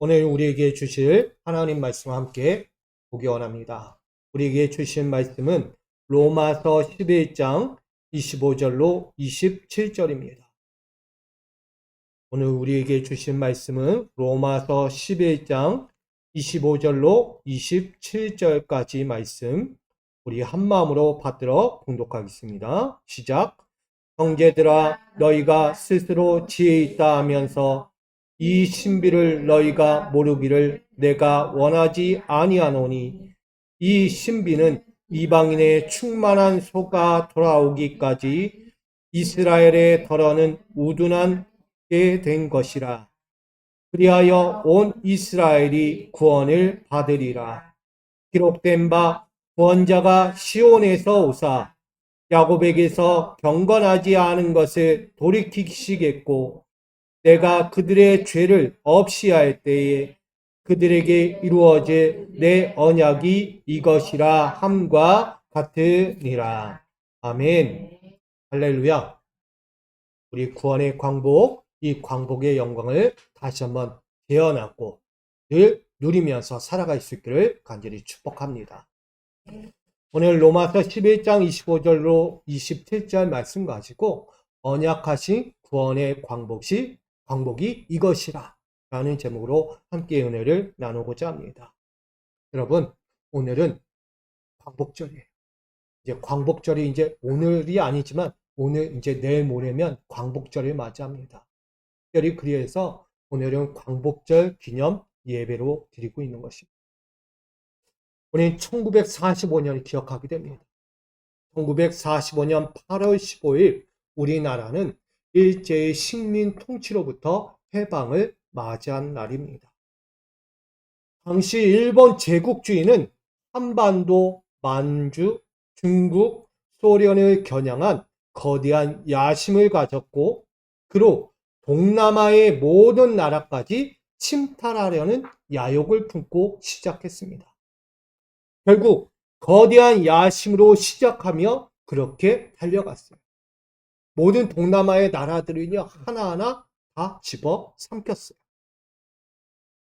오늘 우리에게 주실 하나님 말씀과 함께 보기 원합니다. 우리에게 주신 말씀은 로마서 11장 25절로 27절입니다. 오늘 우리에게 주신 말씀은 로마서 11장 25절로 27절까지 말씀 우리 한마음으로 받들어 봉독하겠습니다. 시작. 형제들아, 너희가 스스로 지혜 있다 하면서 이 신비를 너희가 모르기를 내가 원하지 아니하노니, 이 신비는 이방인의 충만한 소가 돌아오기까지 이스라엘의 덜어는 우둔하게 된 것이라. 그리하여 온 이스라엘이 구원을 받으리라. 기록된 바 구원자가 시온에서 오사 야곱에게서 경건하지 않은 것을 돌이키시겠고, 내가 그들의 죄를 없이 할 때에 그들에게 이루어질 내 언약이 이것이라 함과 같으니라. 아멘. 할렐루야. 우리 구원의 광복, 이 광복의 영광을 다시 한번 깨어나고 늘 누리면서 살아갈 수 있기를 간절히 축복합니다. 오늘 로마서 11장 25절로 27절 말씀 가지고 언약하신 구원의 광복이 이것이라 라는 제목으로 함께 은혜를 나누고자 합니다. 여러분, 오늘은 광복절이에요. 이제 광복절이 이제 오늘이 아니지만 오늘 이제 내일 모레면 광복절을 맞이합니다. 특별히 그래서 오늘은 광복절 기념 예배로 드리고 있는 것입니다. 우리는 1945년을 기억하게 됩니다. 1945년 8월 15일 우리나라는 일제의 식민 통치로부터 해방을 맞이한 날입니다. 당시 일본 제국주의는 한반도, 만주, 중국, 소련을 겨냥한 거대한 야심을 가졌고, 그로 동남아의 모든 나라까지 침탈하려는 야욕을 품고 시작했습니다. 결국 거대한 야심으로 시작하며 그렇게 달려갔어요. 모든 동남아의 나라들은요, 하나하나 다 집어삼켰어요.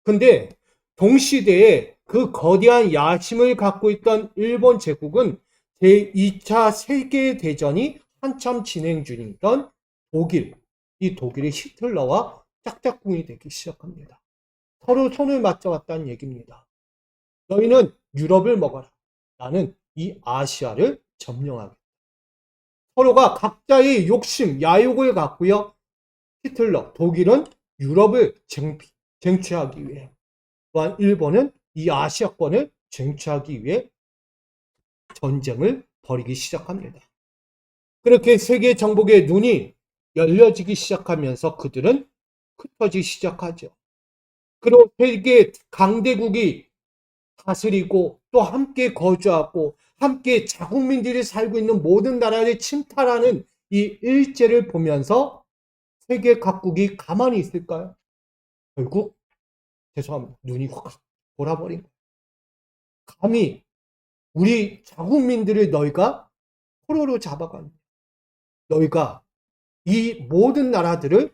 근데 동시대에 그 거대한 야심을 갖고 있던 일본 제국은 제2차 세계대전이 한참 진행 중이던 독일, 이 독일의 히틀러와 짝짝꿍이 되기 시작합니다. 서로 손을 맞잡았다는 얘기입니다. 너희는 유럽을 먹어라. 나는 이 아시아를 점령하겠다. 서로가 각자의 욕심, 야욕을 갖고요. 히틀러, 독일은 유럽을 쟁취하기 위해, 또한 일본은 이 아시아권을 쟁취하기 위해 전쟁을 벌이기 시작합니다. 그렇게 세계 정복의 눈이 열려지기 시작하면서 그들은 흩어지기 시작하죠. 그리고 세계 강대국이 다스리고 또 함께 거주하고 함께 자국민들이 살고 있는 모든 나라를 침탈하는 이 일제를 보면서 세계 각국이 가만히 있을까요? 결국 죄송합니다. 눈이 확 돌아버린 거예요. 감히 우리 자국민들을 너희가 포로로 잡아가는, 너희가 이 모든 나라들을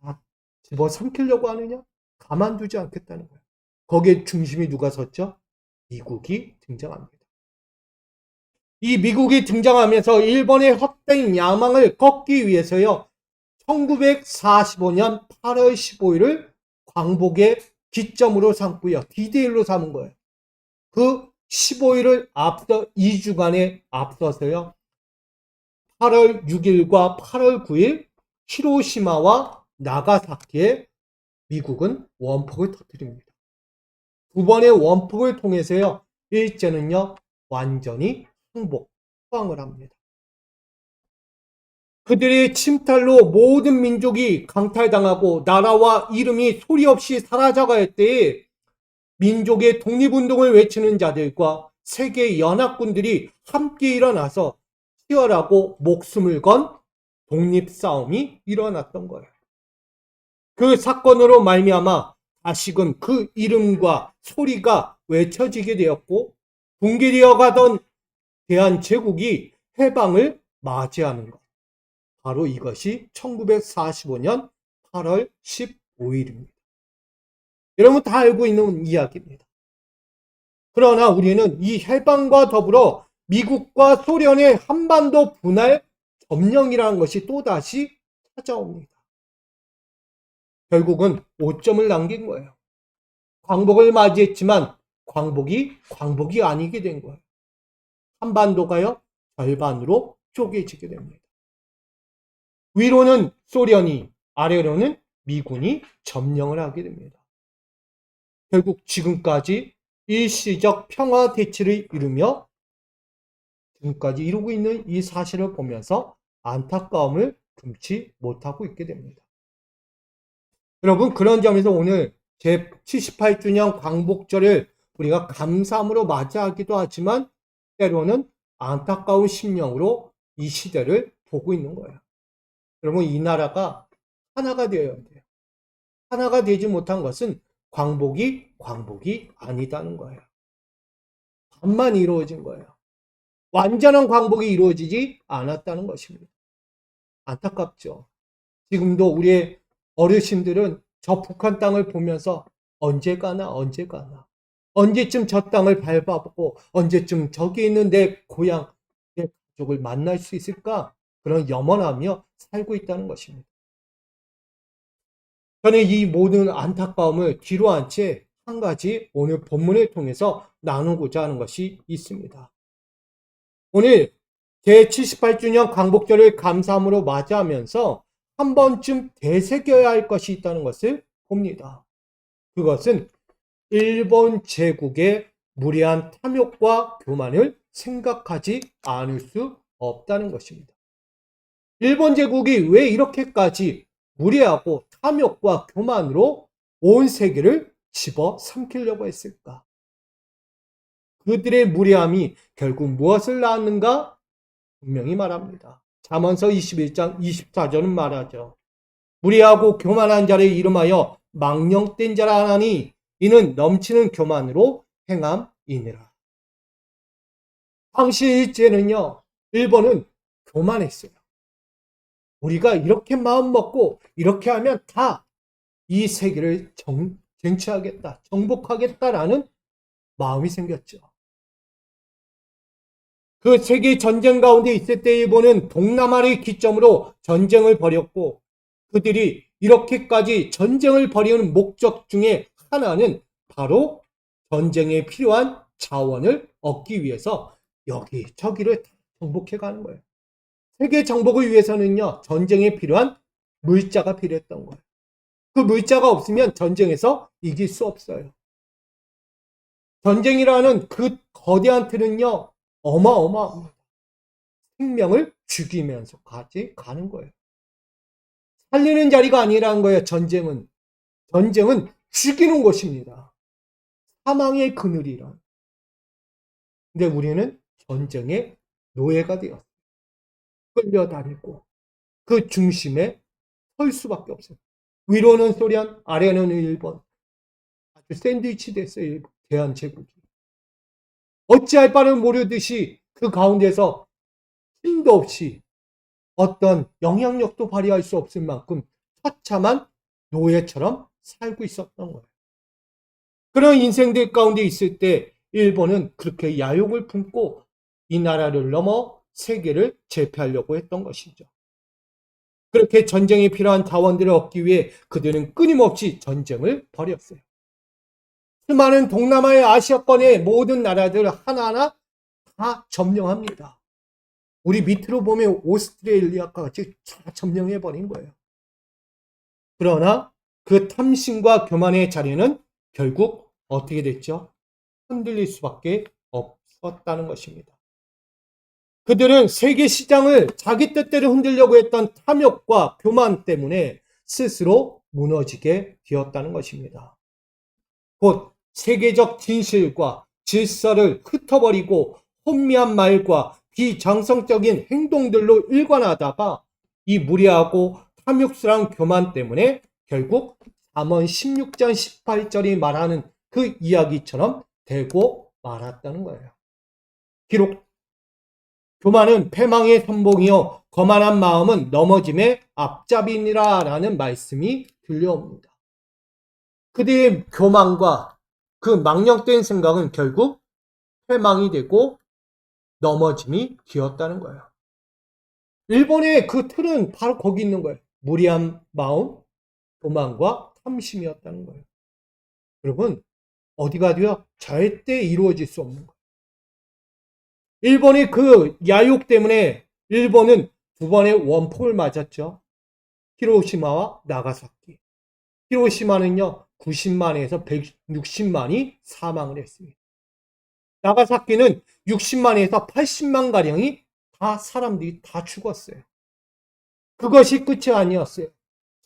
다 집어삼키려고 하느냐? 가만두지 않겠다는 거예요. 거기에 중심이 누가 섰죠? 미국이 등장합니다. 이 미국이 등장하면서 일본의 헛된 야망을 꺾기 위해서요, 1945년 8월 15일을 광복의 기점으로 삼고요, D-Day로 삼은 거예요. 그 15일을 앞서 2주간에 앞서서요, 8월 6일과 8월 9일 히로시마와 나가사키에 미국은 원폭을 터뜨립니다. 두 번의 원폭을 통해서요, 일제는요, 완전히 항복을 합니다. 그들의 침탈로 모든 민족이 강탈당하고 나라와 이름이 소리 없이 사라져갈 때에 민족의 독립운동을 외치는 자들과 세계 연합군들이 함께 일어나서 치열하고 목숨을 건 독립싸움이 일어났던 거예요. 그 사건으로 말미암아 다시금 그 이름과 소리가 외쳐지게 되었고, 붕괴되어 가던 대한제국이 해방을 맞이하는 것. 바로 이것이 1945년 8월 15일입니다. 여러분 다 알고 있는 이야기입니다. 그러나 우리는 이 해방과 더불어 미국과 소련의 한반도 분할 점령이라는 것이 또다시 찾아옵니다. 결국은 오점을 남긴 거예요. 광복을 맞이했지만 광복이 아니게 된 거예요. 한반도가요, 절반으로 쪼개지게 됩니다. 위로는 소련이, 아래로는 미군이 점령을 하게 됩니다. 결국 지금까지 일시적 평화 대치를 이루며 지금까지 이루고 있는 이 사실을 보면서 안타까움을 금치 못하고 있게 됩니다. 여러분, 그런 점에서 오늘 제78주년 광복절을 우리가 감사함으로 맞이하기도 하지만 때로는 안타까운 심령으로 이 시대를 보고 있는 거예요. 여러분, 이 나라가 하나가 되어야 돼요. 하나가 되지 못한 것은 광복이 아니다는 거예요. 반만 이루어진 거예요. 완전한 광복이 이루어지지 않았다는 것입니다. 안타깝죠. 지금도 우리의 어르신들은 저 북한 땅을 보면서 언제 가나 언제쯤 저 땅을 밟아보고 언제쯤 저기 있는 내 고향, 내 가족을 만날 수 있을까? 그런 염원하며 살고 있다는 것입니다. 저는 이 모든 안타까움을 뒤로 한 채 한 가지 오늘 본문을 통해서 나누고자 하는 것이 있습니다. 오늘 제78주년 광복절을 감사함으로 맞이하면서 한 번쯤 되새겨야 할 것이 있다는 것을 봅니다. 그것은 일본 제국의 무리한 탐욕과 교만을 생각하지 않을 수 없다는 것입니다. 일본 제국이 왜 이렇게까지 무리하고 탐욕과 교만으로 온 세계를 집어삼키려고 했을까? 그들의 무리함이 결국 무엇을 낳았는가? 분명히 말합니다. 잠언서 21장 24절은 말하죠. 무리하고 교만한 자를 이름하여 망령된 자라 하나니 이는 넘치는 교만으로 행함이니라. 당시 일제는요, 일본은 교만했어요. 우리가 이렇게 마음 먹고 이렇게 하면 다 이 세계를 쟁취하겠다, 정복하겠다라는 마음이 생겼죠. 그 세계 전쟁 가운데 있을 때 일본은 동남아를 기점으로 전쟁을 벌였고 그들이 이렇게까지 전쟁을 벌이는 목적 중에 하나는 바로 전쟁에 필요한 자원을 얻기 위해서 여기저기를 정복해 가는 거예요. 세계 정복을 위해서는요, 전쟁에 필요한 물자가 필요했던 거예요. 그 물자가 없으면 전쟁에서 이길 수 없어요. 전쟁이라는 그 거대한 틀은요, 어마어마합니다. 생명을 죽이면서까지 가는 거예요. 살리는 자리가 아니라는 거예요, 전쟁은. 전쟁은 죽이는 것입니다. 사망의 그늘이란. 근데 우리는 전쟁의 노예가 되었어요. 끌려다니고 그 중심에 설 수밖에 없어요. 위로는 소련, 아래는 일본. 아주 샌드위치 됐어요, 대한제국이. 어찌할 바를 모르듯이 그 가운데서 힘도 없이 어떤 영향력도 발휘할 수 없을 만큼 처참한 노예처럼 살고 있었던 거예요. 그런 인생들 가운데 있을 때 일본은 그렇게 야욕을 품고 이 나라를 넘어 세계를 제패하려고 했던 것이죠. 그렇게 전쟁에 필요한 자원들을 얻기 위해 그들은 끊임없이 전쟁을 벌였어요. 수많은 동남아의 아시아권의 모든 나라들 하나하나 다 점령합니다. 우리 밑으로 보면 오스트레일리아와 같이 다 점령해버린 거예요. 그러나 그 탐심과 교만의 자리는 결국 어떻게 됐죠? 흔들릴 수밖에 없었다는 것입니다. 그들은 세계 시장을 자기 뜻대로 흔들려고 했던 탐욕과 교만 때문에 스스로 무너지게 되었다는 것입니다. 곧 세계적 진실과 질서를 흩어버리고 혼미한 말과 비정성적인 행동들로 일관하다가 이 무리하고 탐욕스러운 교만 때문에 결국 잠언 16장 18절이 말하는 그 이야기처럼 되고 말았다는 거예요. 비록 교만은 패망의 선봉이요 거만한 마음은 넘어짐의 앞잡이니라 라는 말씀이 들려옵니다. 그들의 교만과 그 망령된 생각은 결국 패망이 되고 넘어짐이 되었다는 거예요. 일본의 그 틀은 바로 거기 있는 거예요. 무리한 마음, 교만과 탐심이었다는 거예요. 여러분, 어디가 돼요? 절대 이루어질 수 없는 거예요. 일본의 그 야욕 때문에 일본은 두 번의 원폭을 맞았죠. 히로시마와 나가사키. 히로시마는요, 90만에서 160만이 사망을 했습니다. 나가사키는 60만에서 80만 가량이 사람들이 다 죽었어요. 그것이 끝이 아니었어요.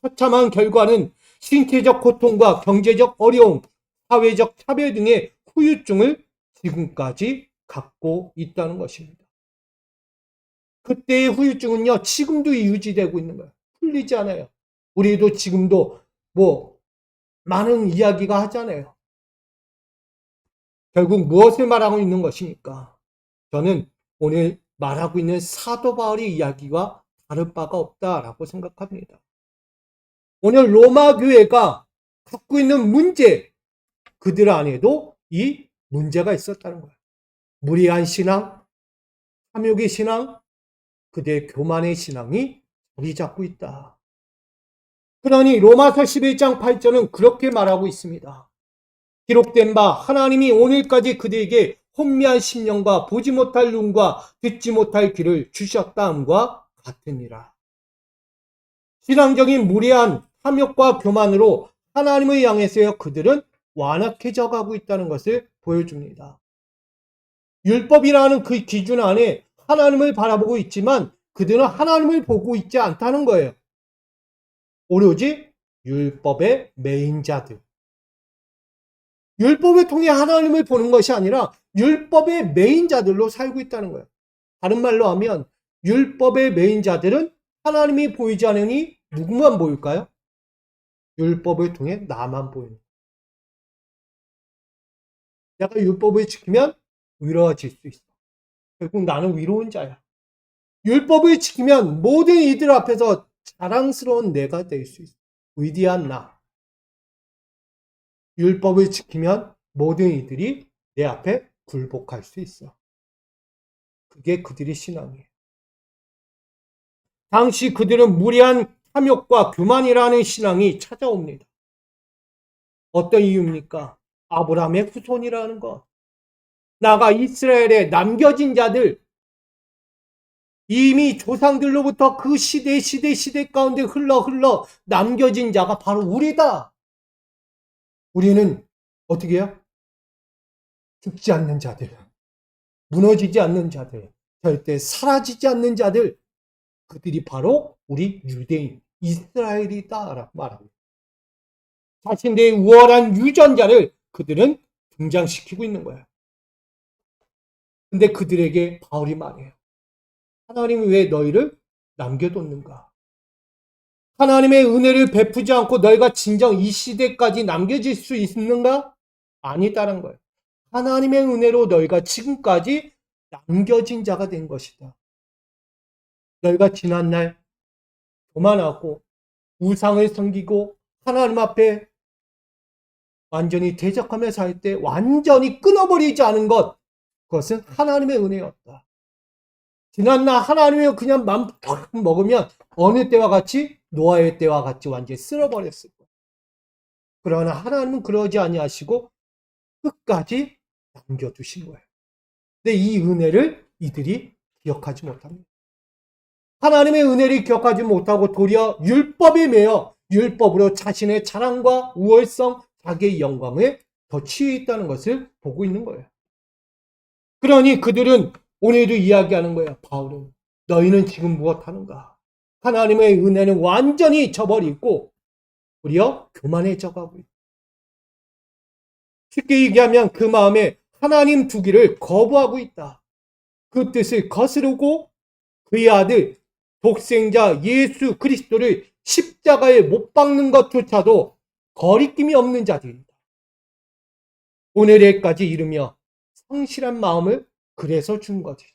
처참한 결과는 신체적 고통과 경제적 어려움, 사회적 차별 등의 후유증을 지금까지 갖고 있다는 것입니다. 그때의 후유증은요, 지금도 유지되고 있는 거예요. 풀리지 않아요. 우리도 지금도 많은 이야기가 하잖아요. 결국 무엇을 말하고 있는 것입니까? 저는 오늘 말하고 있는 사도 바울의 이야기와 다를 바가 없다라고 생각합니다. 오늘 로마 교회가 갖고 있는 문제, 그들 안에도 이 문제가 있었다는 거예요. 무리한 신앙, 탐욕의 신앙, 그들의 교만의 신앙이 자리 잡고 있다. 그러니 로마서 11장 8절은 그렇게 말하고 있습니다. 기록된 바 하나님이 오늘까지 그들에게 혼미한 심령과 보지 못할 눈과 듣지 못할 귀를 주셨다함과 같으니라. 신앙적인 무례한 탐욕과 교만으로 하나님을 향해서 그들은 완악해져 가고 있다는 것을 보여줍니다. 율법이라는 그 기준 안에 하나님을 바라보고 있지만 그들은 하나님을 보고 있지 않다는 거예요. 오로지 율법의 매인자들. 율법을 통해 하나님을 보는 것이 아니라 율법의 매인자들로 살고 있다는 거예요. 다른 말로 하면 율법의 매인자들은 하나님이 보이지 않으니 누구만 보일까요? 율법을 통해 나만 보이는. 내가 율법을 지키면 위로워질 수 있어. 결국 나는 위로운 자야. 율법을 지키면 모든 이들 앞에서 자랑스러운 내가 될 수 있어. 위대한 나. 율법을 지키면 모든 이들이 내 앞에 굴복할 수 있어. 그게 그들의 신앙이에요. 당시 그들은 무리한 탐욕과 교만이라는 신앙이 찾아옵니다. 어떤 이유입니까? 아브라함의 후손이라는 것. 나가 이스라엘에 남겨진 자들, 이미 조상들로부터 그 시대 가운데 흘러 남겨진 자가 바로 우리다. 우리는 어떻게 해요? 죽지 않는 자들, 무너지지 않는 자들, 절대 사라지지 않는 자들, 그들이 바로 우리 유대인, 이스라엘이다라고 말합니다. 자신들의 우월한 유전자를 그들은 등장시키고 있는 거예요. 근데 그들에게 바울이 말해요. 하나님이 왜 너희를 남겨뒀는가? 하나님의 은혜를 베푸지 않고 너희가 진정 이 시대까지 남겨질 수 있는가? 아니다라는 거예요. 하나님의 은혜로 너희가 지금까지 남겨진 자가 된 것이다. 너희가 지난날 교만하고 우상을 섬기고 하나님 앞에 완전히 대적하며 살 때 완전히 끊어버리지 않은 것, 그것은 하나님의 은혜였다. 지난날 하나님이 그냥 맘 먹으면 어느 때와 같이 노아의 때와 같이 완전히 쓸어버렸을 거예요. 그러나 하나님은 그러지 아니하시고 끝까지 남겨두신 거예요. 근데 이 은혜를 이들이 기억하지 못합니다. 하나님의 은혜를 기억하지 못하고 도리어 율법에 매여 율법으로 자신의 자랑과 우월성, 자기의 영광에 더 취해 있다는 것을 보고 있는 거예요. 그러니 그들은 오늘도 이야기하는 거예요. 바울은 너희는 지금 무엇하는가? 하나님의 은혜는 완전히 저버리고 도리어 교만해져 가고 있다. 쉽게 얘기하면 그 마음에 하나님 두기를 거부하고 있다. 그 뜻을 거스르고 그의 아들 독생자 예수 그리스도를 십자가에 못 박는 것조차도 거리낌이 없는 자들입니다. 오늘에까지 이르며 성실한 마음을 그래서 준 거지.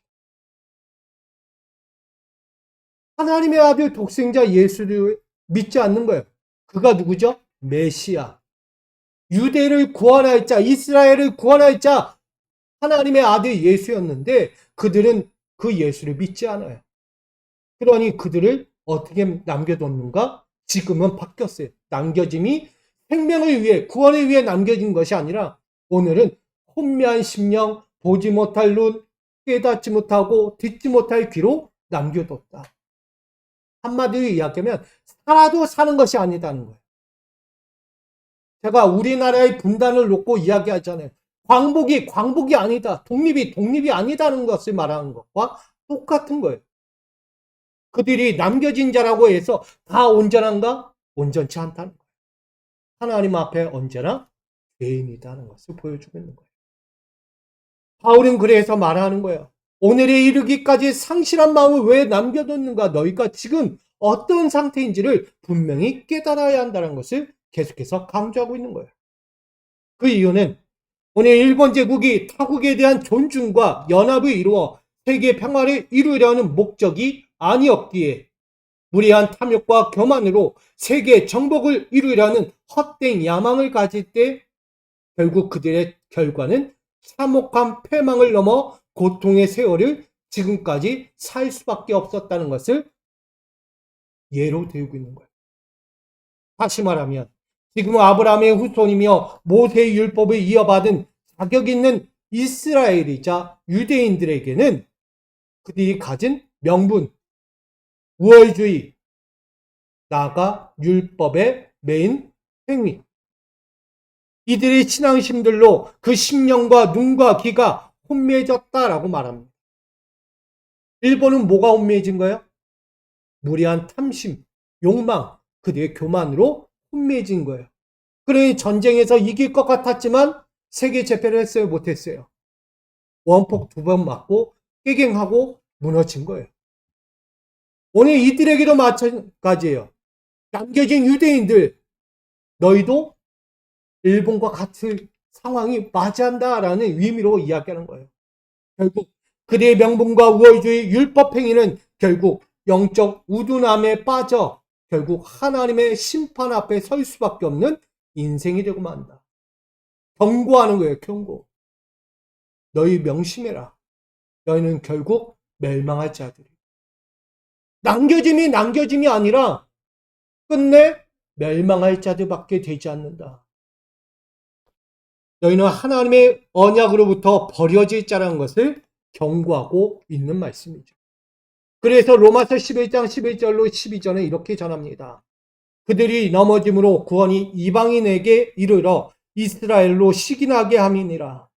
하나님의 아들 독생자 예수를 믿지 않는 거예요. 그가 누구죠? 메시아. 유대를 구원할 자, 이스라엘을 구원할 자, 하나님의 아들 예수였는데 그들은 그 예수를 믿지 않아요. 그러니 그들을 어떻게 남겨뒀는가? 지금은 바뀌었어요. 남겨짐이 생명을 위해, 구원을 위해 남겨진 것이 아니라 오늘은 혼미한 심령, 보지 못할 눈, 깨닫지 못하고 듣지 못할 귀로 남겨뒀다. 한마디로 이야기하면 살아도 사는 것이 아니다는 거예요. 제가 우리나라의 분단을 놓고 이야기하잖아요. 광복이 아니다. 독립이 아니다는 것을 말하는 것과 똑같은 거예요. 그들이 남겨진 자라고 해서 다 온전한가? 온전치 않다는 거예요. 하나님 앞에 언제나 죄인이다는 것을 보여주고 있는 거예요. 바울은 그래서 말하는 거예요. 오늘에 이르기까지 상실한 마음을 왜 남겨뒀는가? 너희가 지금 어떤 상태인지를 분명히 깨달아야 한다는 것을 계속해서 강조하고 있는 거예요. 그 이유는 오늘 일본 제국이 타국에 대한 존중과 연합을 이루어 세계 평화를 이루려는 목적이 아니었기에 무리한 탐욕과 교만으로 세계 정복을 이루려는 헛된 야망을 가질 때 결국 그들의 결과는 참혹한 패망을 넘어 고통의 세월을 지금까지 살 수밖에 없었다는 것을 예로 들고 있는 거예요. 다시 말하면 지금 아브라함의 후손이며 모세의 율법을 이어받은 자격 있는 이스라엘이자 유대인들에게는 그들이 가진 명분, 우월주의, 나아가 율법의 메인 행위, 이들의 신앙심들로 그 심령과 눈과 귀가 혼미해졌다라고 말합니다. 일본은 뭐가 혼미해진 거예요? 무리한 탐심, 욕망, 그들의 교만으로 혼미해진 거예요. 그러니 전쟁에서 이길 것 같았지만 세계 재패를 했어요? 못했어요? 원폭 2번 맞고 깨갱하고 무너진 거예요. 오늘 이들에게도 마찬가지예요. 남겨진 유대인들, 너희도 일본과 같은 상황이 맞이한다라는 의미로 이야기하는 거예요. 결국 그들의 명분과 우월주의 율법행위는 결국 영적 우둔함에 빠져 결국 하나님의 심판 앞에 설 수밖에 없는 인생이 되고 만다. 경고하는 거예요. 경고. 너희 명심해라. 너희는 결국 멸망할 자들이. 남겨짐이 아니라 끝내 멸망할 자들밖에 되지 않는다. 너희는 하나님의 언약으로부터 버려질 자라는 것을 경고하고 있는 말씀이죠. 그래서 로마서 11장 11절로 12절에 이렇게 전합니다. 그들이 넘어짐으로 구원이 이방인에게 이르러 이스라엘로 시기나게 함이니라.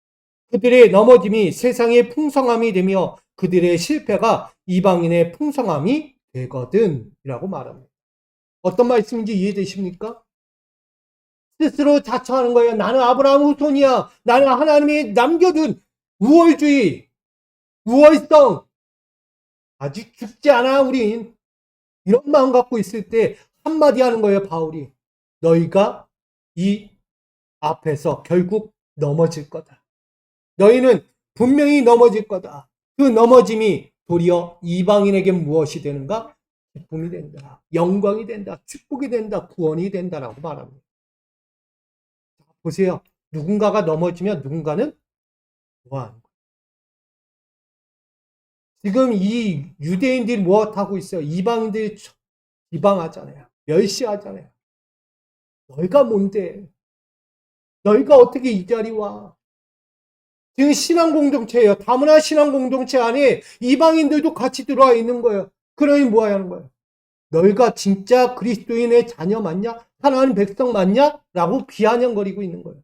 그들의 넘어짐이 세상의 풍성함이 되며 그들의 실패가 이방인의 풍성함이 되거든 이라고 말합니다. 어떤 말씀인지 이해되십니까? 스스로 자처하는 거예요. 나는 아브라함 후손이야. 나는 하나님이 남겨둔 우월주의, 우월성. 아직 죽지 않아 우린. 이런 마음 갖고 있을 때 한마디 하는 거예요. 바울이. 너희가 이 앞에서 결국 넘어질 거다. 너희는 분명히 넘어질 거다. 그 넘어짐이 도리어 이방인에게 무엇이 되는가? 기쁨이 된다. 영광이 된다. 축복이 된다. 구원이 된다라고 말합니다. 보세요. 누군가가 넘어지면 누군가는 뭐하는 거예요? 지금 이 유대인들이 무엇하고 있어요? 이방인들이 비방하잖아요. 멸시하잖아요. 너희가 뭔데? 너희가 어떻게 이 자리 와? 지금 신앙 공동체예요. 다문화 신앙 공동체 안에 이방인들도 같이 들어와 있는 거예요. 그러니 뭐 하는 거예요? 너희가 진짜 그리스도인의 자녀 맞냐? 하나님 백성 맞냐? 라고 비아냥거리고 있는 거예요.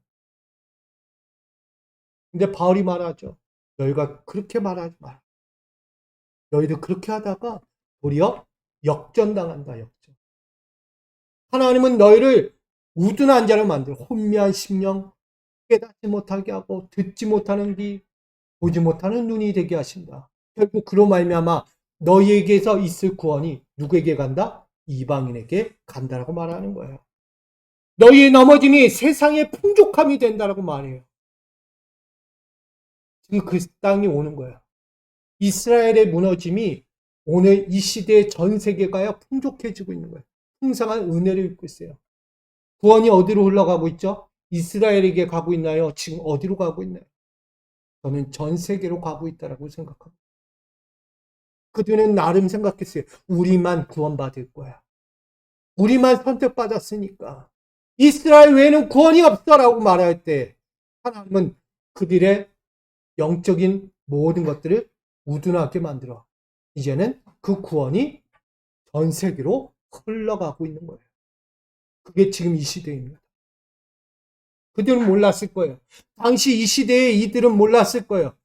근데 바울이 말하죠. 너희가 그렇게 말하지 마라. 너희들 그렇게 하다가 도리어 역전당한다. 역전. 하나님은 너희를 우둔한 자로 만들어 혼미한 심령, 깨닫지 못하게 하고 듣지 못하는 귀, 보지 못하는 눈이 되게 하신다. 결국 그로 말미암아 너희에게서 있을 구원이 누구에게 간다? 이방인에게 간다라고 말하는 거예요. 너희의 넘어짐이 세상의 풍족함이 된다라고 말해요. 지금 그 땅이 오는 거예요. 이스라엘의 무너짐이 오늘 이 시대의 전 세계가 풍족해지고 있는 거예요. 풍성한 은혜를 입고 있어요. 구원이 어디로 흘러가고 있죠? 이스라엘에게 가고 있나요? 지금 어디로 가고 있나요? 저는 전 세계로 가고 있다라고 생각합니다. 그들은 나름 생각했어요. 우리만 구원받을 거야. 우리만 선택받았으니까. 이스라엘 외에는 구원이 없어라고 말할 때 하나님은 그들의 영적인 모든 것들을 우둔하게 만들어. 이제는 그 구원이 전 세계로 흘러가고 있는 거예요. 그게 지금 이 시대입니다. 그들은 몰랐을 거예요. 당시 이 시대에 이들은 몰랐을 거예요.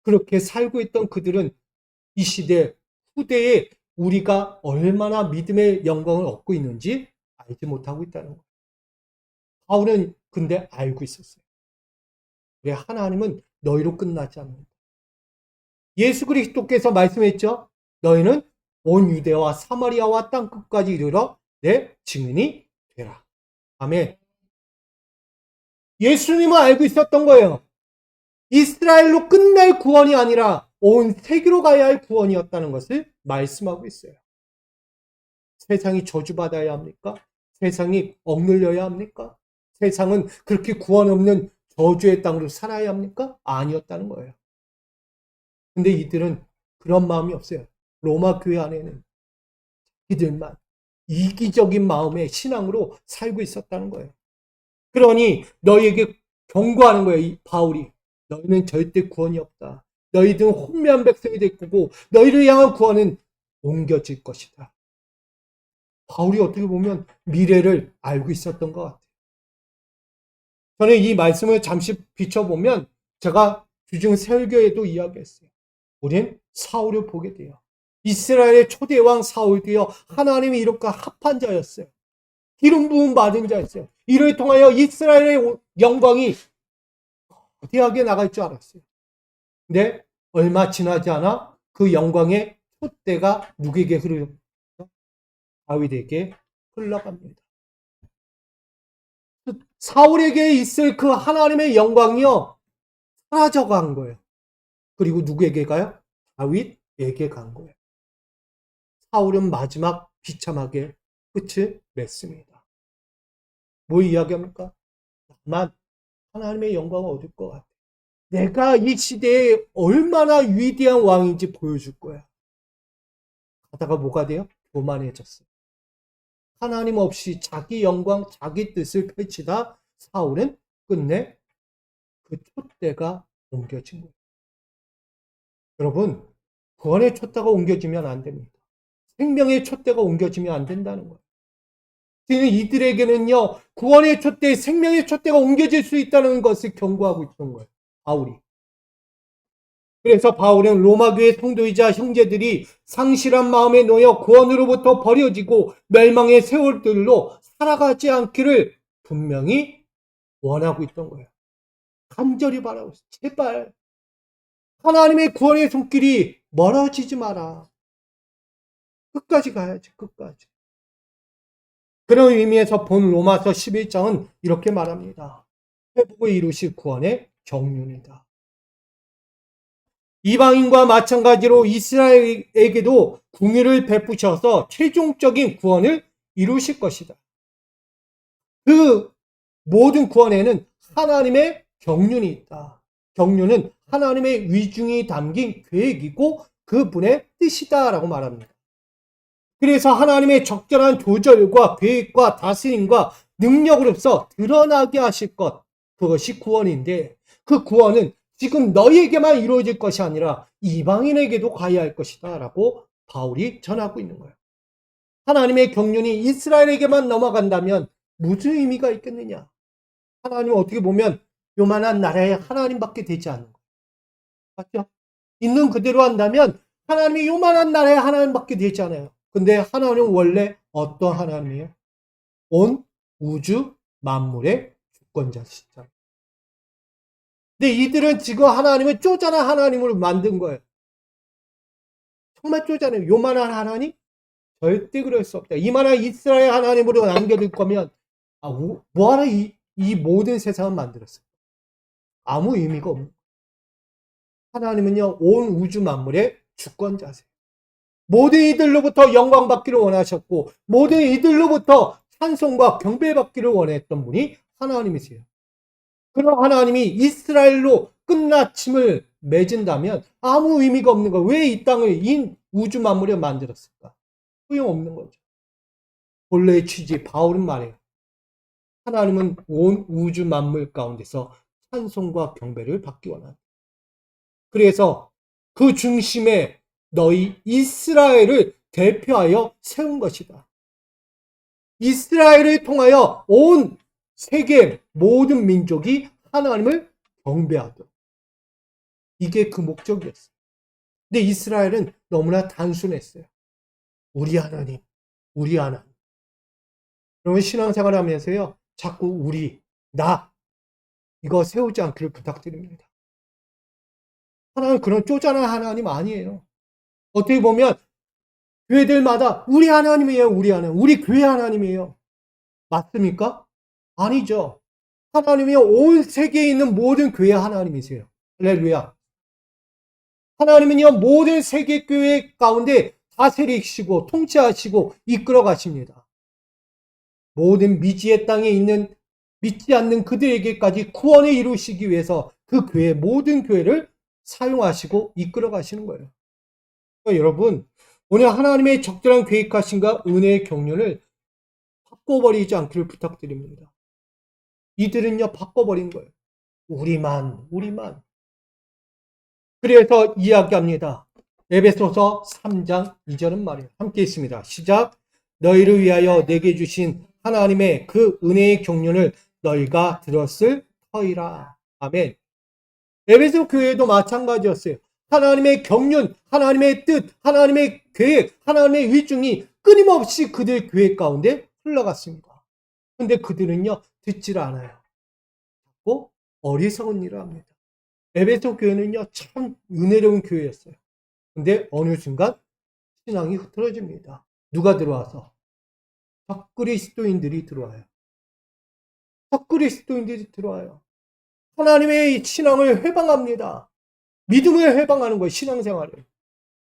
그렇게 살고 있던 그들은 이 시대 후대에 우리가 얼마나 믿음의 영광을 얻고 있는지 알지 못하고 있다는 거예요. 바울은 근데 알고 있었어요. 왜 하나님은 너희로 끝나지 않는다. 예수 그리스도께서 말씀했죠. 너희는 온 유대와 사마리아와 땅 끝까지 이르러 내 증인이 되라. 아멘. 예수님은 알고 있었던 거예요. 이스라엘로 끝날 구원이 아니라 온 세계로 가야 할 구원이었다는 것을 말씀하고 있어요. 세상이 저주받아야 합니까? 세상이 억눌려야 합니까? 세상은 그렇게 구원 없는 저주의 땅으로 살아야 합니까? 아니었다는 거예요. 근데 이들은 그런 마음이 없어요. 로마 교회 안에는 이들만 이기적인 마음의 신앙으로 살고 있었다는 거예요. 그러니 너희에게 경고하는 거예요. 이 바울이. 너희는 절대 구원이 없다. 너희들은 혼미한 백성이 될 거고 너희를 향한 구원은 옮겨질 것이다. 바울이 어떻게 보면 미래를 알고 있었던 것 같아요. 저는 이 말씀을 잠시 비춰보면 제가 주중 설교에도 이야기했어요. 우린 사울을 보게 돼요. 이스라엘의 초대왕 사울도요. 하나님이 이렇게 합한 자였어요. 기름 부음 받은 자였어요. 이를 통하여 이스라엘의 영광이 거대하게 나갈 줄 알았어요. 근데 얼마 지나지 않아 그 영광의 촛대가 누구에게 흐르죠? 다윗에게 흘러갑니다. 사울에게 있을 그 하나님의 영광이요 사라져간 거예요. 그리고 누구에게 가요? 다윗에게 간 거예요. 사울은 마지막 비참하게 끝을 맺습니다. 뭐 이야기합니까? 나만 하나님의 영광을 얻을 것 같아. 내가 이 시대에 얼마나 위대한 왕인지 보여줄 거야. 하다가 뭐가 돼요? 교만해졌어요. 하나님 없이 자기 영광, 자기 뜻을 펼치다 사울은 끝내 그 촛대가 옮겨진 거예요. 여러분, 구원의 촛대가 옮겨지면 안 됩니다. 생명의 촛대가 옮겨지면 안 된다는 거예요. 이들에게는요, 구원의 촛대, 생명의 촛대가 옮겨질 수 있다는 것을 경고하고 있던 거예요. 바울이. 그래서 바울은 로마교회 성도이자 형제들이 상실한 마음에 놓여 구원으로부터 버려지고 멸망의 세월들로 살아가지 않기를 분명히 원하고 있던 거예요. 간절히 바라고 있어요. 제발 하나님의 구원의 손길이 멀어지지 마라. 끝까지 가야지, 끝까지. 그런 의미에서 본 로마서 11장은 이렇게 말합니다. 회복을 이루실 구원의 경륜이다. 이방인과 마찬가지로 이스라엘에게도 궁유를 베푸셔서 최종적인 구원을 이루실 것이다. 그 모든 구원에는 하나님의 경륜이 있다. 경륜은 하나님의 위중이 담긴 계획이고 그분의 뜻이다라고 말합니다. 그래서 하나님의 적절한 조절과 계획과 다스림과 능력으로서 드러나게 하실 것, 그것이 구원인데 그 구원은 지금 너희에게만 이루어질 것이 아니라 이방인에게도 가야 할 것이다 라고 바울이 전하고 있는 거예요. 하나님의 경륜이 이스라엘에게만 넘어간다면 무슨 의미가 있겠느냐? 하나님은 어떻게 보면 요만한 나라의 하나님밖에 되지 않는 거예요. 맞죠? 있는 그대로 한다면 하나님이 요만한 나라의 하나님밖에 되지 않아요. 근데 하나님은 원래 어떤 하나님이에요? 온 우주 만물의 주권자시죠. 근데 이들은 지금 하나님을 쪼잔한 하나님으로 만든 거예요. 정말 쪼잔해요. 요만한 하나님? 절대 그럴 수 없다. 이만한 이스라엘 하나님으로 남겨둘 거면 뭐하러 이 모든 세상을 만들었어요? 아무 의미가 없는 거예요. 하나님은요 온 우주 만물의 주권자세요. 모든 이들로부터 영광받기를 원하셨고 모든 이들로부터 찬송과 경배받기를 원했던 분이 하나님이세요. 그런 하나님이 이스라엘로 끝맺음을 맺은다면 아무 의미가 없는 거예요. 왜 이 땅을, 이 우주 만물에 만들었을까? 소용없는 거죠. 본래의 취지, 바울은 말해요. 하나님은 온 우주 만물 가운데서 찬송과 경배를 받기 원한다. 그래서 그 중심에 너희 이스라엘을 대표하여 세운 것이다. 이스라엘을 통하여 온 세계 모든 민족이 하나님을 경배하도록. 이게 그 목적이었어요. 근데 이스라엘은 너무나 단순했어요. 우리 하나님, 우리 하나님. 여러분 신앙생활 하면서요. 자꾸 우리, 나 이거 세우지 않기를 부탁드립니다. 하나님 그런 쪼잔한 하나님 아니에요. 어떻게 보면 교회들마다 우리 하나님이에요. 우리 하나님. 우리 교회 하나님이에요. 맞습니까? 아니죠. 하나님이 온 세계에 있는 모든 교회 하나님이세요. 할렐루야. 하나님은요, 모든 세계 교회 가운데 다스리시고 통치하시고 이끌어 가십니다. 모든 미지의 땅에 있는 믿지 않는 그들에게까지 구원을 이루시기 위해서 그 교회, 모든 교회를 사용하시고 이끌어 가시는 거예요. 그러니까 여러분, 오늘 하나님의 적절한 계획하심과 은혜의 경륜을 바꿔버리지 않기를 부탁드립니다. 이들은요, 바꿔버린 거예요. 우리만. 그래서 이야기합니다. 에베소서 3장 2절은 말이에요. 함께 있습니다. 시작. 너희를 위하여 내게 주신 하나님의 그 은혜의 경륜을 너희가 들었을 터이라. 아멘. 에베소 교회도 마찬가지였어요. 하나님의 경륜, 하나님의 뜻, 하나님의 계획, 하나님의 위중이 끊임없이 그들 교회 가운데 흘러갔습니다. 그런데 그들은요, 듣질 않아요. 듣고 어리석은 일을 합니다. 에베소 교회는요, 참 은혜로운 교회였어요. 근데 어느 순간 신앙이 흐트러집니다. 누가 들어와서? 적그리스도인들이 들어와요. 적그리스도인들이 들어와요. 하나님의 신앙을 회방합니다. 믿음을 회방하는 거예요. 신앙생활을.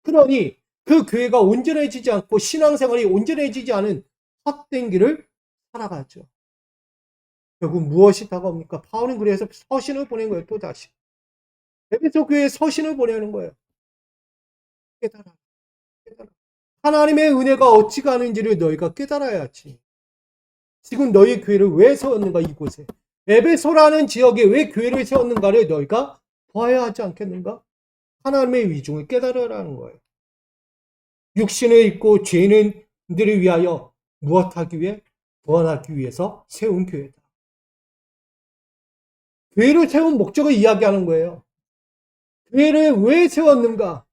그러니 그 교회가 온전해지지 않고 신앙생활이 온전해지지 않은 헛된 길을 살아가죠. 결국 무엇이 다가옵니까? 바울은 그래서 서신을 보낸 거예요. 또다시. 에베소 교회에 서신을 보내는 거예요. 깨달아. 하나님의 은혜가 어찌 가는지를 너희가 깨달아야지. 지금 너희 교회를 왜 세웠는가 이곳에. 에베소라는 지역에 왜 교회를 세웠는가를 너희가 봐야 하지 않겠는가? 하나님의 위중을 깨달으라는 거예요. 육신을 입고 죄인들을 위하여 무엇하기 위해? 구원하기 위해서 세운 교회다. 교회를 세운 목적을 이야기하는 거예요. 교회를 왜 세웠는가?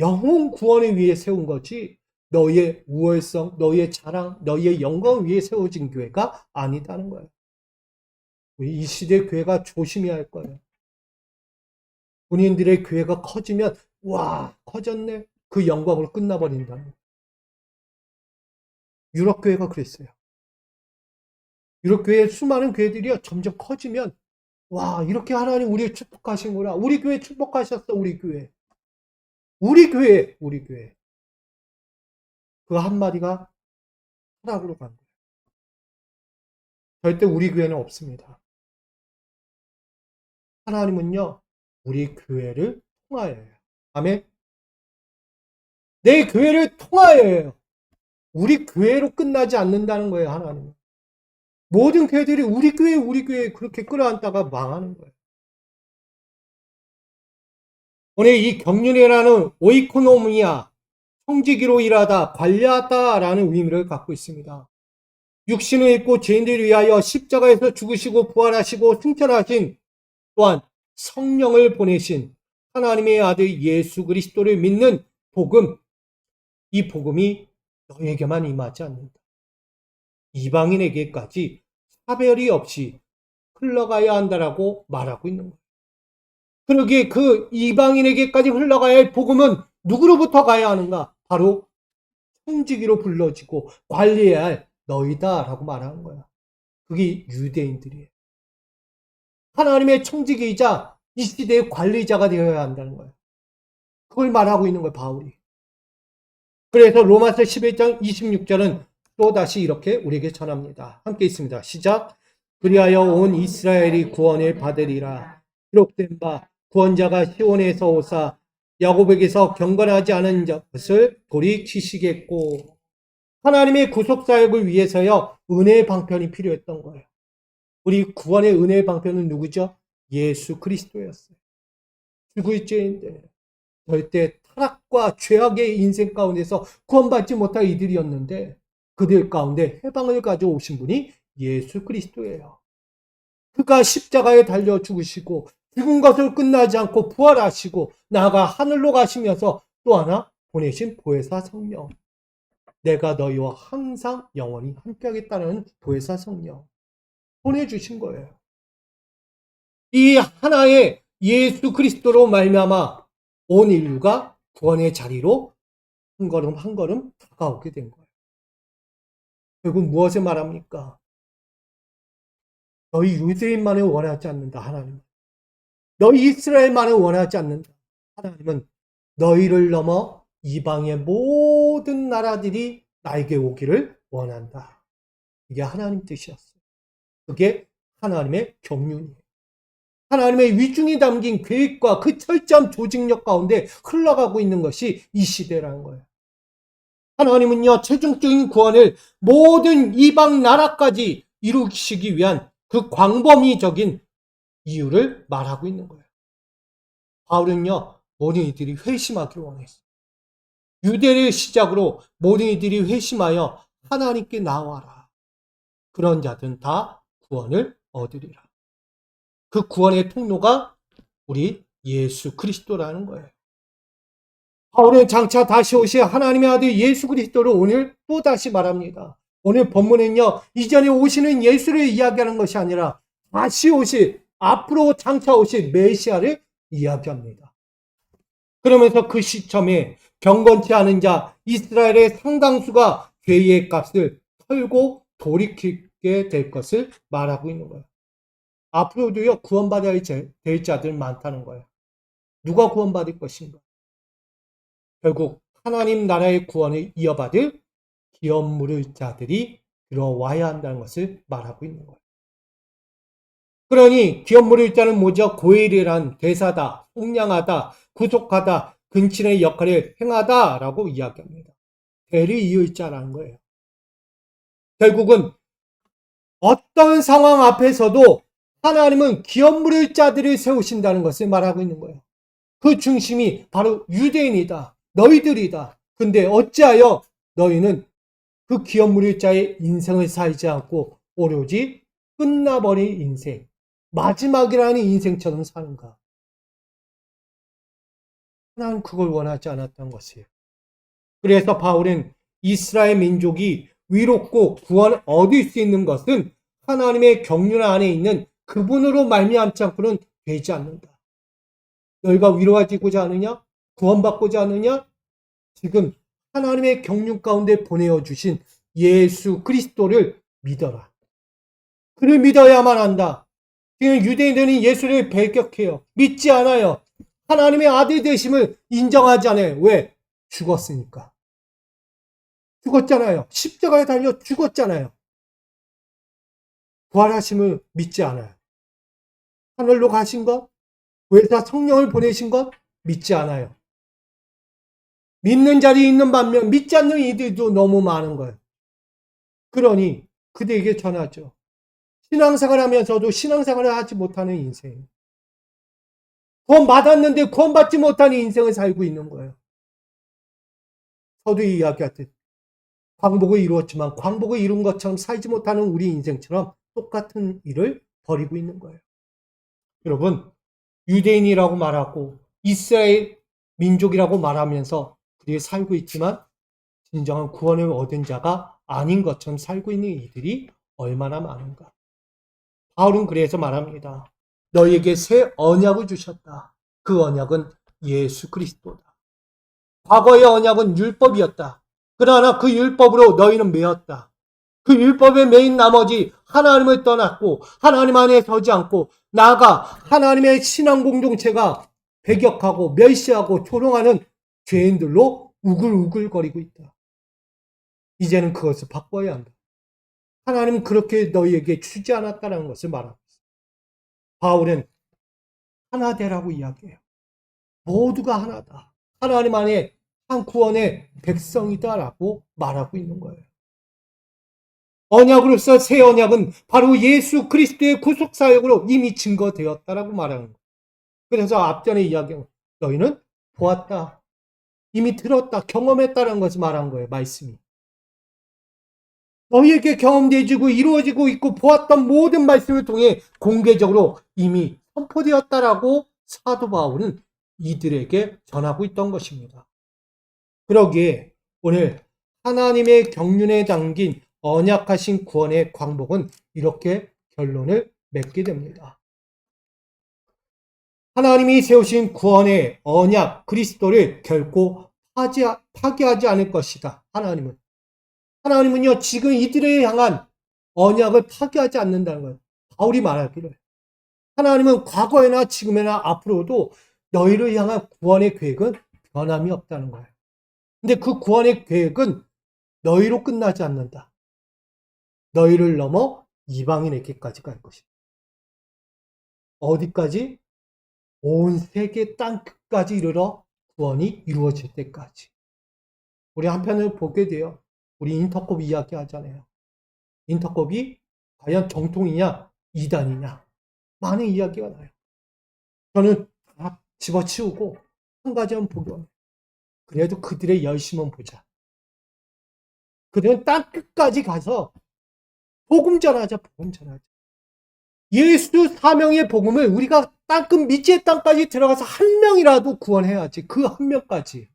영혼 구원을 위해 세운 거지 너희의 우월성, 너희의 자랑, 너희의 영광을 위해 세워진 교회가 아니다는 거예요. 이 시대 교회가 조심해야 할 거예요. 본인들의 교회가 커지면 와 커졌네 그 영광으로 끝나버린다는 거예요. 유럽 교회가 그랬어요. 유럽 교회 수많은 교회들이요 점점 커지면 와 이렇게 하나님 우리를 축복하신구나. 우리 교회 축복하셨어. 우리 교회. 그 한마디가 하락으로 간 거예요. 절대 우리 교회는 없습니다. 하나님은요, 우리 교회를 통하여 해요. 아멘. 내 교회를 통하여 해요. 우리 교회로 끝나지 않는다는 거예요, 하나님은. 모든 교회들이 우리 교회 그렇게 끌어안다가 망하는 거예요. 오늘 이 경륜이라는 오이코노미아, 청지기로 일하다, 관리하다라는 의미를 갖고 있습니다. 육신을 입고 죄인들을 위하여 십자가에서 죽으시고 부활하시고 승천하신 또한 성령을 보내신 하나님의 아들 예수 그리스도를 믿는 복음, 이 복음이 너에게만 임하지 않는다. 이방인에게까지 차별이 없이 흘러가야 한다라고 말하고 있는 거예요. 그러기에 그 이방인에게까지 흘러가야 할 복음은 누구로부터 가야 하는가? 바로 청지기로 불러지고 관리해야 할 너희다라고 말하는 거야. 그게 유대인들이에요. 하나님의 청지기이자 이 시대의 관리자가 되어야 한다는 거예요. 그걸 말하고 있는 거예요, 바울이. 그래서 로마서 11장 26절은 또다시 이렇게 우리에게 전합니다. 함께 있습니다. 시작. 그리하여 온 이스라엘이 구원을 받으리라. 기록된 바 구원자가 시온에서 오사 야곱에게서 경건하지 않은 것을 돌이키시겠고, 하나님의 구속사역을 위해서요 은혜의 방편이 필요했던 거예요. 우리 구원의 은혜의 방편은 누구죠? 예수 그리스도였어요. 죽을 죄인데 절대 타락과 죄악의 인생 가운데서 구원받지 못할 이들이었는데, 그들 가운데 해방을 가져오신 분이 예수 그리스도예요. 그가 십자가에 달려 죽으시고 죽은 것을 끝나지 않고 부활하시고 나아가 하늘로 가시면서 또 하나 보내신 보혜사 성령, 내가 너희와 항상 영원히 함께하겠다는 보혜사 성령 보내주신 거예요. 이 하나의 예수 그리스도로 말미암아 온 인류가 구원의 자리로 한 걸음 한 걸음 다가오게 된 거예요. 결국 무엇을 말합니까? 너희 유대인만을 원하지 않는다, 하나님. 너희 이스라엘만을 원하지 않는다. 하나님은 너희를 넘어 이방의 모든 나라들이 나에게 오기를 원한다. 이게 하나님 뜻이었어요. 그게 하나님의 경륜이에요. 하나님의 위중이 담긴 계획과 그 철저한 조직력 가운데 흘러가고 있는 것이 이 시대라는 거예요. 하나님은요, 최종적인 구원을 모든 이방 나라까지 이루시기 위한 그 광범위적인 이유를 말하고 있는 거예요. 바울은요, 모든 이들이 회심하기를 원했어요. 유대를 시작으로 모든 이들이 회심하여 하나님께 나와라. 그런 자들은 다 구원을 얻으리라. 그 구원의 통로가 우리 예수 그리스도라는 거예요. 바울은 장차 다시 오실 하나님의 아들 예수 그리스도를 오늘 또 다시 말합니다. 오늘 본문은요, 이전에 오시는 예수를 이야기하는 것이 아니라 다시 오실, 앞으로 장차 오실 메시아를 이야기합니다. 그러면서 그 시점에 경건치 않은 자 이스라엘의 상당수가 죄의 값을 털고 돌이키게 될 것을 말하고 있는 거예요. 앞으로도요, 구원받아야 될 자들 많다는 거예요. 누가 구원받을 것인가? 결국 하나님 나라의 구원을 이어받을 기업 물을 자들이 들어와야 한다는 것을 말하고 있는 거예요. 그러니 기업 물을 자는 뭐죠? 고엘이란 대사다, 속량하다, 구속하다, 근친의 역할을 행하다라고 이야기합니다. 대를 이을 자라는 거예요. 결국은 어떤 상황 앞에서도 하나님은 기업 물을 자들을 세우신다는 것을 말하고 있는 거예요. 그 중심이 바로 유대인이다. 너희들이다. 근데 어찌하여 너희는 그 기업 물을 자의 인생을 살지 않고 오로지 끝나버린 인생, 마지막이라는 인생처럼 사는가? 하나님은 그걸 원하지 않았던 것이에요. 그래서 바울은 이스라엘 민족이 위롭고 구원을 얻을 수 있는 것은 하나님의 경륜 안에 있는 그분으로 말미암지 않고는 되지 않는다. 너희가 위로하고자 하느냐? 구원받고자 하느냐? 지금 하나님의 경륜 가운데 보내어 주신 예수 그리스도를 믿어라. 그를 믿어야만 한다. 지금 유대인들은 예수를 배격해요. 믿지 않아요. 하나님의 아들 되심을 인정하지 않아요. 왜? 죽었으니까. 죽었잖아요. 십자가에 달려 죽었잖아요. 부활하심을 믿지 않아요. 하늘로 가신 것, 외사 성령을 보내신 것 믿지 않아요. 믿는 자리에 있는 반면 믿지 않는 이들도 너무 많은 거예요. 그러니 그들에게 전하죠. 신앙생활 하면서도 신앙생활을 하지 못하는 인생. 구원 받았는데 구원 받지 못하는 인생을 살고 있는 거예요. 서두에 이야기했듯 광복을 이루었지만 광복을 이룬 것처럼 살지 못하는 우리 인생처럼 똑같은 일을 벌이고 있는 거예요. 여러분, 유대인이라고 말하고 이스라엘 민족이라고 말하면서 그들이 살고 있지만 진정한 구원을 얻은 자가 아닌 것처럼 살고 있는 이들이 얼마나 많은가. 바울은 그래서 말합니다. 너희에게 새 언약을 주셨다. 그 언약은 예수 그리스도다. 과거의 언약은 율법이었다. 그러나 그 율법으로 너희는 매였다. 그 율법에 매인 나머지 하나님을 떠났고 하나님 안에 서지 않고 나아가 하나님의 신앙 공동체가 배격하고 멸시하고 조롱하는 죄인들로 우글우글거리고 있다. 이제는 그것을 바꿔야 한다. 하나님은 그렇게 너희에게 주지 않았다는 것을 말하고 있어요. 바울은 하나 되라고 이야기해요. 모두가 하나다. 하나님 안에 한 구원의 백성이다라고 말하고 있는 거예요. 언약으로서 새 언약은 바로 예수 그리스도의 구속 사역으로 이미 증거되었다라고 말하는 거예요. 그래서 앞전에 이야기한 너희는 보았다. 이미 들었다. 경험했다는 것을 말한 거예요. 말씀이. 너희에게 경험되어지고 이루어지고 있고 보았던 모든 말씀을 통해 공개적으로 이미 선포되었다라고 사도 바울은 이들에게 전하고 있던 것입니다. 그러기에 오늘 하나님의 경륜에 담긴 언약하신 구원의 광복은 이렇게 결론을 맺게 됩니다. 하나님이 세우신 구원의 언약 그리스도를 결코 파기하지 않을 것이다. 하나님은요 지금 이들을 향한 언약을 파기하지 않는다는 거예요. 바울이 말하기를 하나님은 과거에나 지금이나 앞으로도 너희를 향한 구원의 계획은 변함이 없다는 거예요. 근데 그 구원의 계획은 너희로 끝나지 않는다. 너희를 넘어 이방인에게까지 갈 것이다. 어디까지? 온 세계 땅 끝까지 이르러 구원이 이루어질 때까지. 우리 한편을 보게 돼요. 우리 인터콥 이야기 하잖아요. 인터콥이 과연 정통이냐 이단이냐 많은 이야기가 나요. 저는 다 집어치우고 한 가지만 보기 원해요. 그래도 그들의 열심은 보자. 그들은 땅 끝까지 가서 복음 전하자. 예수 사명의 복음을 우리가 땅끝 미지의 땅까지 들어가서 한 명이라도 구원해야지. 그 한 명까지.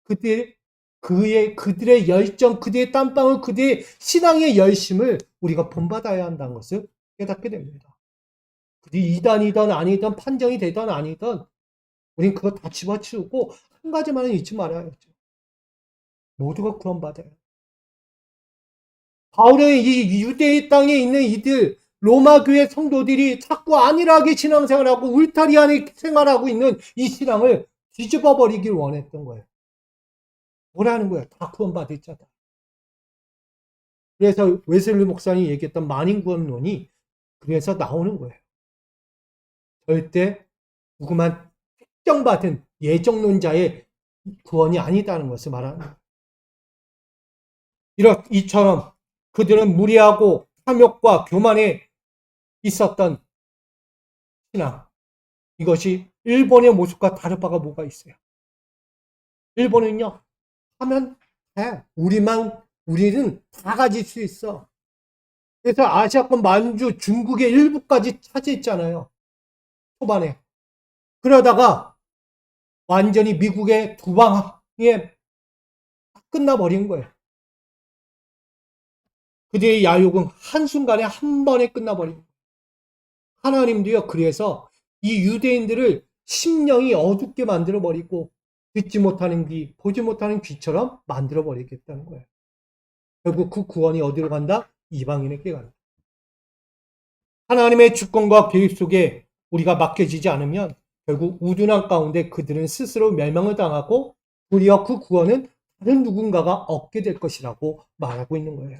그들의 열정, 그들의 땀방울, 그들의 신앙의 열심을 우리가 본받아야 한다는 것을 깨닫게 됩니다. 그들이 이단이든 아니든 판정이 되든 아니든 우린 그거 다 집어치우고 한 가지만은 잊지 말아야죠. 모두가 구원받아요. 바울은 이 유대의 땅에 있는 이들 로마 교회 성도들이 자꾸 안일하게 신앙생활하고 울타리 안에 생활하고 있는 이 신앙을 뒤집어 버리길 원했던 거예요. 뭐라는 거야? 다 구원받을 자다. 그래서 웨슬리 목사님이 얘기했던 만인구원론이 그래서 나오는 거예요. 절대 누구만 특정받은 예정론자의 구원이 아니다는 것을 말하는 거예요. 이처럼 그들은 무리하고 탐욕과 교만에 있었던 신앙. 이것이 일본의 모습과 다를 바가 뭐가 있어요? 일본은요, 하면 돼. 우리는 다 가질 수 있어. 그래서 아시아권 만주, 중국의 일부까지 차지했잖아요. 초반에. 그러다가 완전히 미국의 두 방에 끝나버린 거예요. 그들의 야욕은 한순간에 한 번에 끝나버린 거예요. 하나님도요, 그래서 이 유대인들을 심령이 어둡게 만들어버리고 듣지 못하는 귀, 보지 못하는 귀처럼 만들어버리겠다는 거예요. 결국 그 구원이 어디로 간다? 이방인에게 간다. 하나님의 주권과 계획 속에 우리가 맡겨지지 않으면 결국 우둔한 가운데 그들은 스스로 멸망을 당하고 도리어 그 구원은 다른 누군가가 얻게 될 것이라고 말하고 있는 거예요.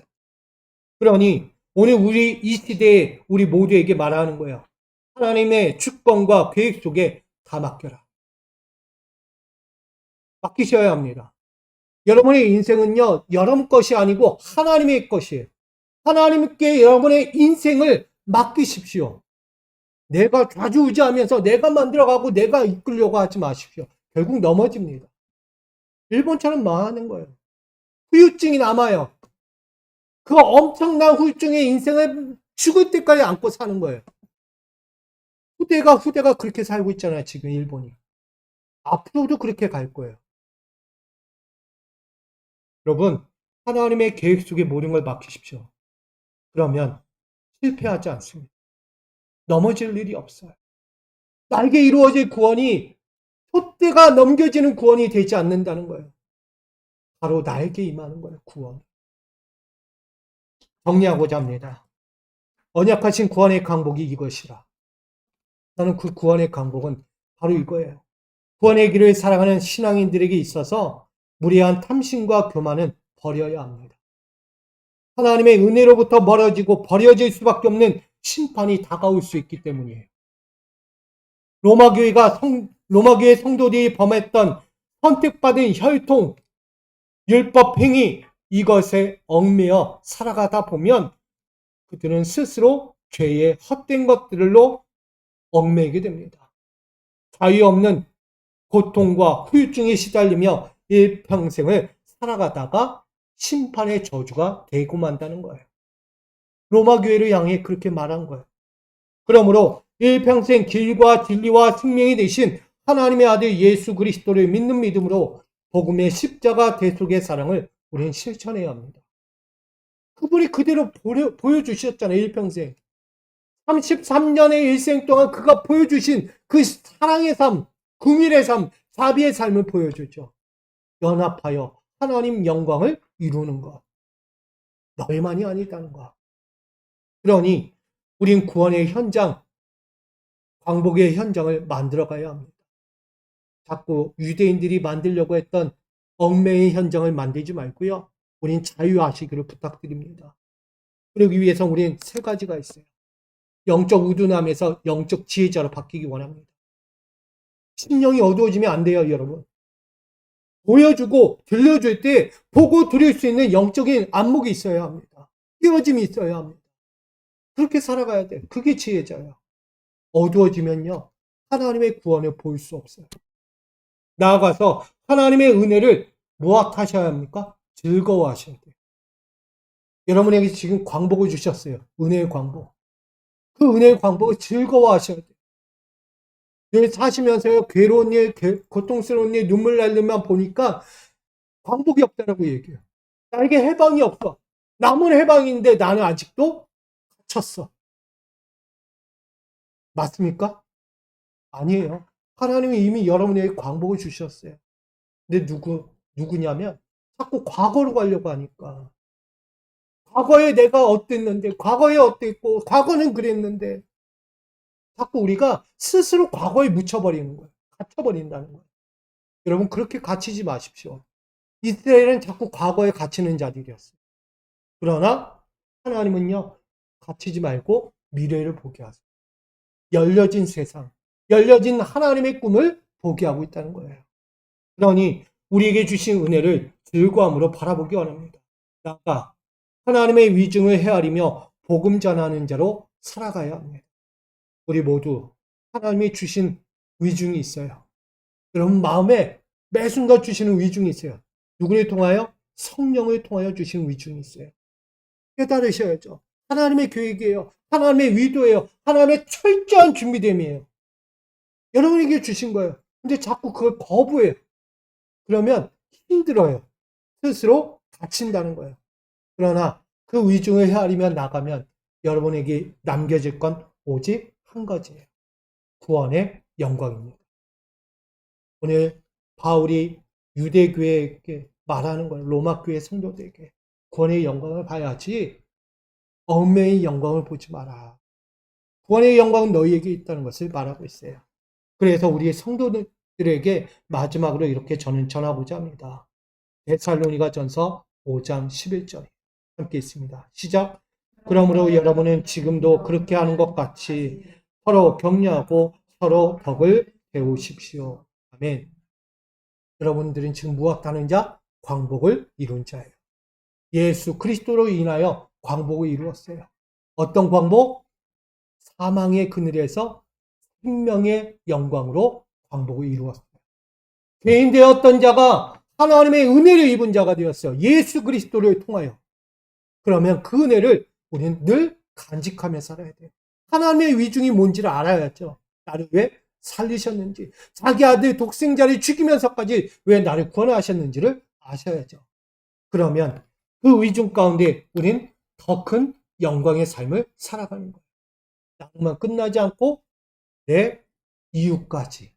그러니 오늘 우리 이 시대에 우리 모두에게 말하는 거예요. 하나님의 주권과 계획 속에 다 맡겨라. 맡기셔야 합니다. 여러분의 인생은요, 여러분 것이 아니고 하나님의 것이에요. 하나님께 여러분의 인생을 맡기십시오. 내가 좌지우지하면서 내가 만들어가고 내가 이끌려고 하지 마십시오. 결국 넘어집니다. 일본처럼 망하는 거예요. 후유증이 남아요. 그 엄청난 후유증의 인생을 죽을 때까지 안고 사는 거예요. 후대가 그렇게 살고 있잖아요. 지금 일본이. 앞으로도 그렇게 갈 거예요. 여러분, 하나님의 계획 속에 모든 걸 맡기십시오. 그러면 실패하지 않습니다. 넘어질 일이 없어요. 나에게 이루어질 구원이 촛대가 넘겨지는 구원이 되지 않는다는 거예요. 바로 나에게 임하는 거예요. 구원. 정리하고자 합니다. 언약하신 구원의 강복이 이것이라. 나는 그 구원의 강복은 바로 이거예요. 구원의 길을 살아가는 신앙인들에게 있어서 무리한 탐심과 교만은 버려야 합니다. 하나님의 은혜로부터 멀어지고 버려질 수밖에 없는 심판이 다가올 수 있기 때문이에요. 로마교회 성도들이 범했던 선택받은 혈통, 율법 행위, 이것에 얽매여 살아가다 보면 그들은 스스로 죄의 헛된 것들로 얽매이게 됩니다. 자유 없는 고통과 후유증에 시달리며 일평생을 살아가다가 심판의 저주가 되고 만다는 거예요. 로마교회를 향해 그렇게 말한 거예요. 그러므로 일평생 길과 진리와 생명이 되신 하나님의 아들 예수 그리스도를 믿는 믿음으로 복음의 십자가 대속의 사랑을 우리는 실천해야 합니다. 그분이 그대로 보여주셨잖아요. 일평생. 33년의 일생 동안 그가 보여주신 그 사랑의 삶, 긍휼의 삶, 자비의 삶을 보여주죠. 연합하여 하나님 영광을 이루는 것. 너희만이 아니다는 것. 그러니 우린 구원의 현장, 광복의 현장을 만들어가야 합니다. 자꾸 유대인들이 만들려고 했던 얽매의 현장을 만들지 말고요. 우린 자유하시기를 부탁드립니다. 그러기 위해서 우린 세 가지가 있어요. 영적 우둔함에서 영적 지혜자로 바뀌기 원합니다. 심령이 어두워지면 안 돼요, 여러분. 보여주고 들려줄 때 보고 들을 수 있는 영적인 안목이 있어야 합니다. 깨어짐이 있어야 합니다. 그렇게 살아가야 돼요. 그게 지혜자예요. 어두워지면요, 하나님의 구원을 볼 수 없어요. 나아가서 하나님의 은혜를 무엇하셔야 합니까? 즐거워하셔야 돼요. 여러분에게 지금 광복을 주셨어요. 은혜의 광복. 그 은혜의 광복을 즐거워하셔야 돼요. 늘 사시면서요, 괴로운 일, 고통스러운 일, 눈물 날 일만 보니까 광복이 없다라고 얘기해요. 나에게 해방이 없어. 남은 해방인데 나는 아직도 갇혔어. 맞습니까? 아니에요. 하나님이 이미 여러분에게 광복을 주셨어요. 근데 누구냐면 자꾸 과거로 가려고 하니까. 과거에 내가 어땠는데, 과거에 어땠고, 과거는 그랬는데, 자꾸 우리가 스스로 과거에 묻혀버리는 거예요. 갇혀버린다는 거예요. 여러분, 그렇게 갇히지 마십시오. 이스라엘은 자꾸 과거에 갇히는 자들이었어요. 그러나 하나님은요, 갇히지 말고 미래를 보게 하세요. 열려진 세상, 열려진 하나님의 꿈을 보게 하고 있다는 거예요. 그러니 우리에게 주신 은혜를 즐거움으로 바라보기 원합니다. 나아가 하나님의 위증을 헤아리며 복음 전하는 자로 살아가야 합니다. 우리 모두 하나님이 주신 위증이 있어요. 여러분 마음에 매 순간 주시는 위증이 있어요. 누구를 통하여? 성령을 통하여 주신 위증이 있어요. 깨달으셔야죠. 하나님의 계획이에요. 하나님의 의도예요. 하나님의 철저한 준비됨이에요. 여러분에게 주신 거예요. 근데 자꾸 그걸 거부해요. 그러면 힘들어요. 스스로 갇힌다는 거예요. 그러나 그 위중을 헤아리며 나가면 여러분에게 남겨질 건 오직 한 가지예요. 구원의 영광입니다. 오늘 바울이 유대교회에게 말하는 거예요. 로마교회 성도들에게. 구원의 영광을 봐야지 얽매의 영광을 보지 마라. 구원의 영광은 너희에게 있다는 것을 말하고 있어요. 그래서 우리 성도들에게 마지막으로 이렇게 저는 전하고자 합니다. 데살로니가 전서 5장 11절 함께 있습니다. 시작. 그러므로 여러분은 지금도 그렇게 하는 것 같이 서로 격려하고 서로 덕을 배우십시오. 아멘. 여러분들은 지금 무엇하는 자? 광복을 이룬 자예요. 예수 그리스도로 인하여 광복을 이루었어요. 어떤 광복? 사망의 그늘에서 생명의 영광으로 광복을 이루었어요. 죄인 되었던 자가 하나님의 은혜를 입은 자가 되었어요. 예수 그리스도를 통하여. 그러면 그 은혜를 우리는 늘 간직하며 살아야 돼요. 하나님의 위중이 뭔지를 알아야죠. 나를 왜 살리셨는지, 자기 아들 독생자를 죽이면서까지 왜 나를 구원하셨는지를 아셔야죠. 그러면 그 위중 가운데 우린 더 큰 영광의 삶을 살아가는 거예요. 나만 끝나지 않고 내 이웃까지.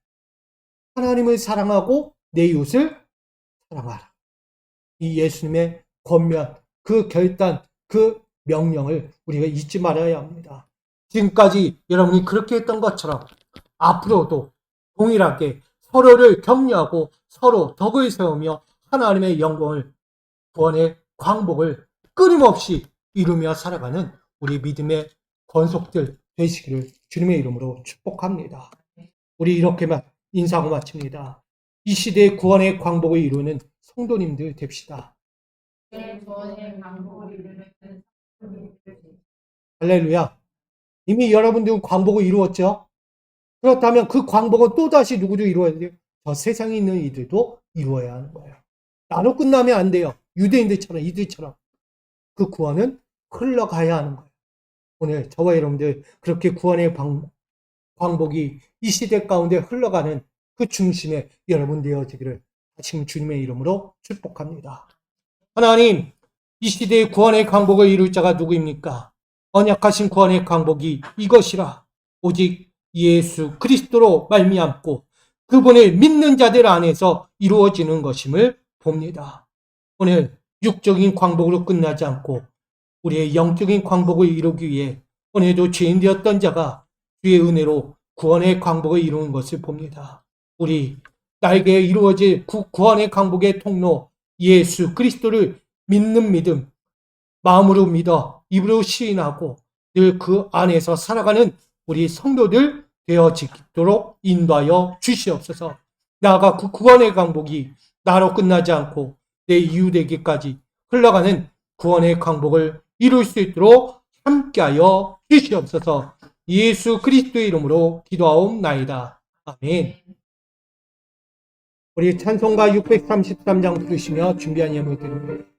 하나님을 사랑하고 내 이웃을 사랑하라. 이 예수님의 권면, 그 결단, 그 명령을 우리가 잊지 말아야 합니다. 지금까지 여러분이 그렇게 했던 것처럼 앞으로도 동일하게 서로를 격려하고 서로 덕을 세우며 하나님의 영광을, 구원의 광복을 끊임없이 이루며 살아가는 우리 믿음의 권속들 되시기를 주님의 이름으로 축복합니다. 우리 이렇게 인사하고 마칩니다. 이 시대의 구원의 광복을 이루는 성도님들 됩시다. 할렐루야. 이미 여러분들은 광복을 이루었죠? 그렇다면 그 광복은 또다시 누구도 이루어야 돼요? 저 세상에 있는 이들도 이루어야 하는 거예요. 나로 끝나면 안 돼요. 유대인들처럼, 이들처럼. 그 구원은 흘러가야 하는 거예요. 오늘 저와 여러분들 그렇게 구원의 광복이 이 시대 가운데 흘러가는 그 중심에 여러분 되어지기를 지금 주님의 이름으로 축복합니다. 하나님, 이 시대의 구원의 광복을 이룰 자가 누구입니까? 언약하신 구원의 광복이 이것이라. 오직 예수 그리스도로 말미암고 그분을 믿는 자들 안에서 이루어지는 것임을 봅니다. 오늘 육적인 광복으로 끝나지 않고 우리의 영적인 광복을 이루기 위해 오늘도 죄인 되었던 자가 주의 은혜로 구원의 광복을 이루는 것을 봅니다. 우리 나에게 이루어질 구원의 광복의 통로 예수 그리스도를 믿는 믿음, 마음으로 믿어 입으로 시인하고 늘 그 안에서 살아가는 우리 성도들 되어지도록 인도하여 주시옵소서. 나아가 그 구원의 광복이 나로 끝나지 않고 내 이후 되기까지 흘러가는 구원의 광복을 이룰 수 있도록 함께하여 주시옵소서. 예수 그리스도의 이름으로 기도하옵나이다. 아멘. 우리 찬송가 633장 부르시며 준비한 예물 드립니다.